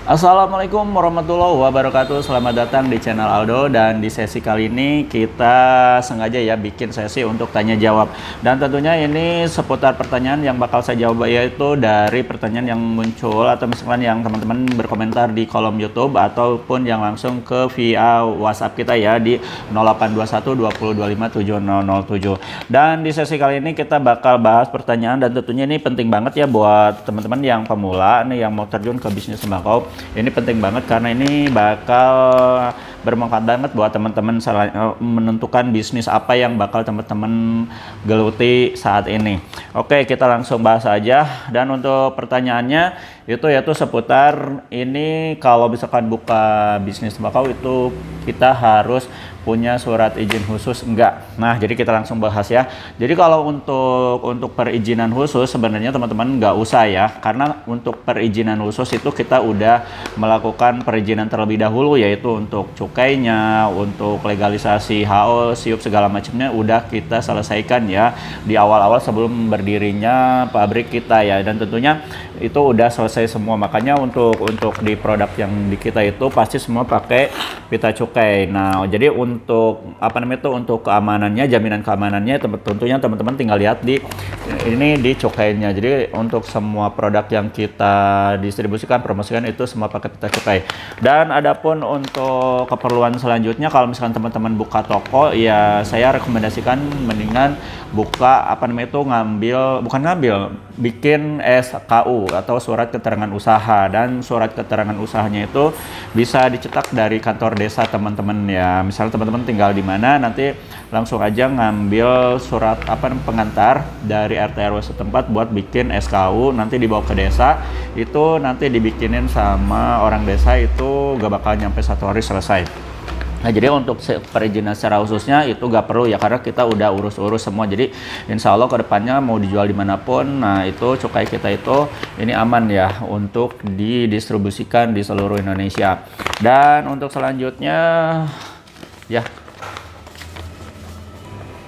Assalamualaikum warahmatullahi wabarakatuh. Selamat datang di channel Aldo, dan di sesi kali ini kita sengaja ya bikin sesi untuk tanya jawab, dan tentunya ini seputar pertanyaan yang bakal saya jawab, yaitu dari pertanyaan yang muncul atau misalkan yang teman-teman berkomentar di kolom YouTube ataupun yang langsung ke via WhatsApp kita ya di 0821 2025 7007. Dan di sesi kali ini kita bakal bahas pertanyaan, dan tentunya ini penting banget ya buat teman-teman yang pemula nih yang mau terjun ke bisnis tembakau. Ini penting banget karena ini bakal bermanfaat banget buat teman-teman menentukan bisnis apa yang bakal teman-teman geluti saat ini. Oke, kita langsung bahas aja. Dan untuk pertanyaannya itu yaitu seputar ini, kalau misalkan buka bisnis tembakau itu kita harus punya surat izin khusus enggak? Nah, jadi kita langsung bahas ya. Jadi kalau untuk perizinan khusus sebenarnya teman-teman nggak usah ya, karena untuk perizinan khusus itu kita udah melakukan perizinan terlebih dahulu, yaitu untuk cukainya, untuk legalisasi HO, SIUP segala macamnya udah kita selesaikan ya di awal-awal sebelum berdirinya pabrik kita ya, dan tentunya itu udah selesai semua. Makanya untuk di produk yang di kita itu pasti semua pakai pita cukai. Nah, jadi untuk apa namanya itu, untuk keamanannya, jaminan keamanannya tentunya teman-teman tinggal lihat di ini di cukainya. Jadi untuk semua produk yang kita distribusikan, promosikan itu semua pakai pita cukai. Dan adapun untuk keperluan selanjutnya, kalau misalkan teman-teman buka toko ya, saya rekomendasikan mendingan buka apa namanya itu, bikin SKU atau surat keterangan usaha. Dan surat keterangan usahanya itu bisa dicetak dari kantor desa teman-teman ya. Misalnya teman-teman tinggal di mana, nanti langsung aja ngambil surat pengantar dari RT RW setempat buat bikin SKU, nanti dibawa ke desa, itu nanti dibikinin sama orang desa, itu gak bakal nyampe 1 hari selesai. Nah, jadi untuk perizinan secara khususnya itu gak perlu ya, karena kita udah urus-urus semua. Jadi insya Allah kedepannya mau dijual dimanapun, nah itu cukai kita itu ini aman ya untuk didistribusikan di seluruh Indonesia. Dan untuk selanjutnya ya,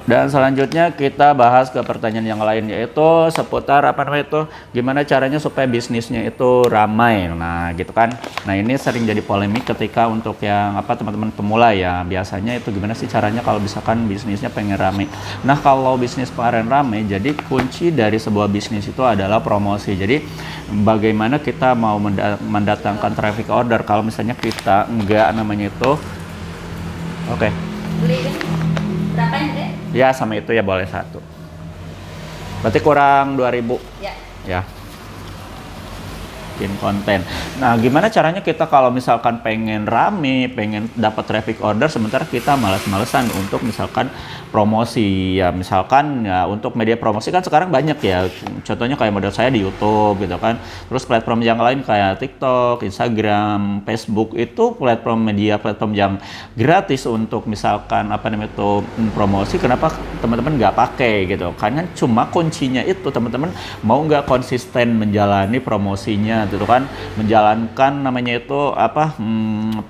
dan selanjutnya kita bahas ke pertanyaan yang lain, yaitu seputar apa namanya itu, gimana caranya supaya bisnisnya itu ramai. Nah, gitu kan. Nah, ini sering jadi polemik ketika untuk yang teman-teman pemula ya. Biasanya itu gimana sih caranya kalau misalkan bisnisnya pengen ramai. Nah, kalau bisnis pengen ramai, jadi kunci dari sebuah bisnis itu adalah promosi. Jadi bagaimana kita mau mendatangkan traffic order kalau misalnya kita enggak namanya itu. Oke. Berapa ini, Dek? Ya, sama itu ya, boleh 1. Berarti kurang 2000. Ya. Ya. Bikin konten. Nah, gimana caranya kita kalau misalkan pengen rame, pengen dapat traffic order, sementara kita malas-malesan untuk misalkan promosi ya. Misalkan ya untuk media promosi kan sekarang banyak ya. Contohnya kayak model saya di YouTube gitu kan. Terus platform yang lain kayak TikTok, Instagram, Facebook, itu platform yang gratis untuk misalkan itu promosi. Kenapa teman-teman nggak pakai gitu? Karena cuma kuncinya itu teman-teman mau nggak konsisten menjalani promosinya gitu kan, menjalankan namanya itu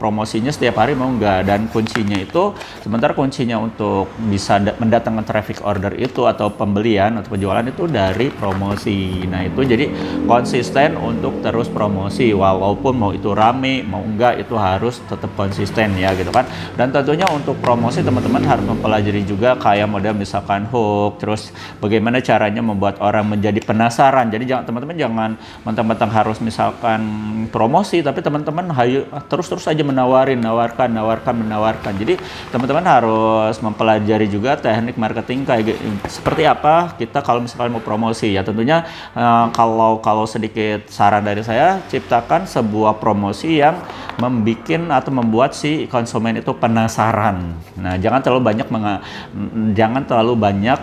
promosinya setiap hari mau nggak. Dan kuncinya itu, sementara kuncinya untuk bisa mendatangkan traffic order itu atau pembelian atau penjualan itu dari promosi. Nah, itu jadi konsisten untuk terus promosi, walaupun mau itu rame mau enggak, itu harus tetap konsisten ya gitu kan. Dan tentunya untuk promosi teman-teman harus mempelajari juga kayak model misalkan hook, terus bagaimana caranya membuat orang menjadi penasaran. Jadi teman-teman jangan mentang-mentang harus misalkan promosi, tapi teman-teman terus aja menawarkan. Jadi teman-teman harus mempelajari juga teknik marketing kayak seperti apa kita kalau misalkan mau promosi ya. Tentunya kalau sedikit saran dari saya, ciptakan sebuah promosi yang membuat si konsumen itu penasaran. Nah, jangan terlalu banyak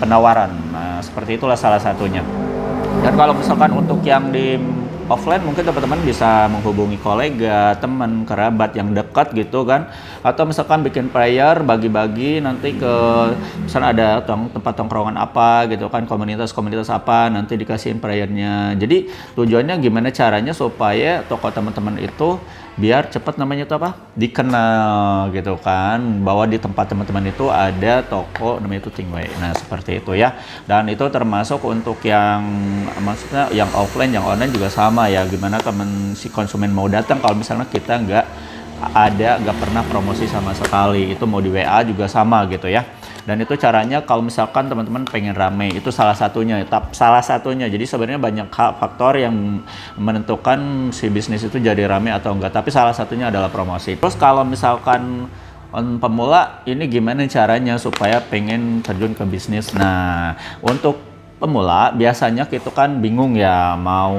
penawaran. Nah, seperti itulah salah satunya. Dan kalau misalkan untuk yang di offline, mungkin teman-teman bisa menghubungi kolega, teman, kerabat yang dekat gitu kan, atau misalkan bikin flyer, bagi-bagi nanti ke misalnya ada tempat tongkrongan apa gitu kan, komunitas apa, nanti dikasihin flyernya. Jadi tujuannya gimana caranya supaya toko teman-teman itu biar cepat dikenal gitu kan, bahwa di tempat teman-teman itu ada toko namanya itu Tingwei. Nah, seperti itu ya. Dan itu termasuk untuk yang maksudnya yang offline, yang online juga sama. sama ya, gimana si konsumen mau datang kalau misalnya kita nggak pernah promosi sama sekali. Itu mau di WA juga sama gitu ya. Dan itu caranya kalau misalkan teman-teman pengen rame, itu salah satunya. Jadi sebenarnya banyak faktor yang menentukan si bisnis itu jadi rame atau enggak, tapi salah satunya adalah promosi. Terus kalau misalkan pemula, ini gimana caranya supaya pengen terjun ke bisnis? Nah, untuk pemula biasanya kita kan bingung ya mau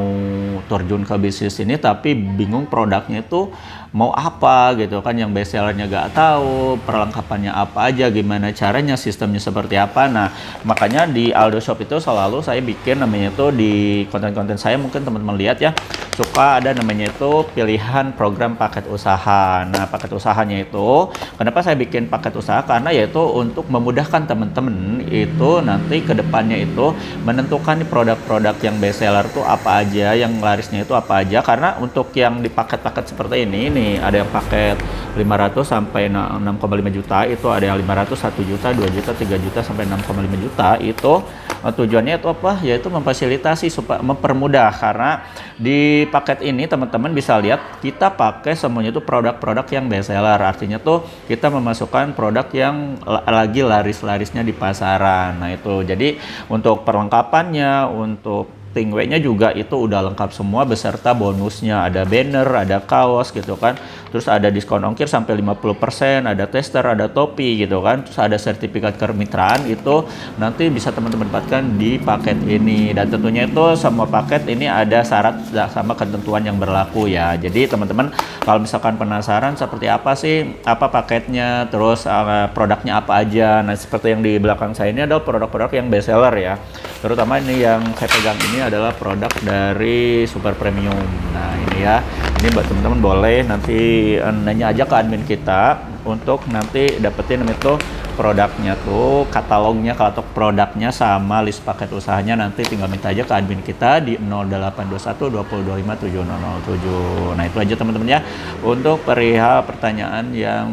terjun ke bisnis ini, tapi bingung produknya itu mau apa gitu kan, yang best sellernya gak tahu, perlengkapannya apa aja, gimana caranya, sistemnya seperti apa. Nah, makanya di Aldo Shop itu selalu saya bikin namanya itu di konten-konten saya, mungkin teman-teman lihat ya, suka ada namanya itu pilihan program paket usaha. Nah, paket usahanya itu, kenapa saya bikin paket usaha? Karena yaitu untuk memudahkan teman-teman itu nanti ke depannya itu menentukan nih produk-produk yang best seller tuh apa aja, yang larisnya itu apa aja. Karena untuk yang di paket-paket seperti ini nih, ada yang paket 500 sampai 6,5 juta, itu ada yang 500, 1 juta, 2 juta, 3 juta sampai 6,5 juta. Itu tujuannya itu apa? Yaitu memfasilitasi supaya mempermudah, karena di paket ini teman-teman bisa lihat kita pakai semuanya itu produk-produk yang best seller. Artinya tuh kita memasukkan produk yang lagi laris-larisnya di pasaran. Nah, itu jadi untuk perlengkapannya, untuk Stingray-nya juga itu udah lengkap semua beserta bonusnya, ada banner, ada kaos gitu kan, terus ada diskon ongkir sampai 50%, ada tester, ada topi gitu kan, terus ada sertifikat kemitraan. Itu nanti bisa teman-teman dapatkan di paket ini. Dan tentunya itu semua paket ini ada syarat sama ketentuan yang berlaku ya. Jadi teman-teman kalau misalkan penasaran seperti apa sih paketnya, terus produknya apa aja, nah seperti yang di belakang saya ini adalah produk-produk yang best seller ya, terutama ini yang saya pegang ini adalah produk dari Super Premium. Nah, ini ya, ini buat teman-teman boleh nanti nanya aja ke admin kita untuk nanti dapetin itu produknya tuh, katalognya, katalog produknya sama list paket usahanya. Nanti tinggal minta aja ke admin kita di 0821 2025 7007. Nah, itu aja teman-teman ya untuk perihal pertanyaan yang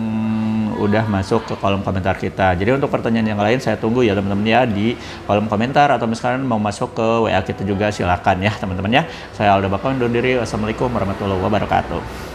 udah masuk ke kolom komentar kita. Jadi untuk pertanyaan yang lain saya tunggu ya teman-teman ya di kolom komentar, atau misalkan mau masuk ke WA kita juga silakan ya teman-teman ya. Saya Aldo Bakal undur diri. Wassalamualaikum warahmatullahi wabarakatuh.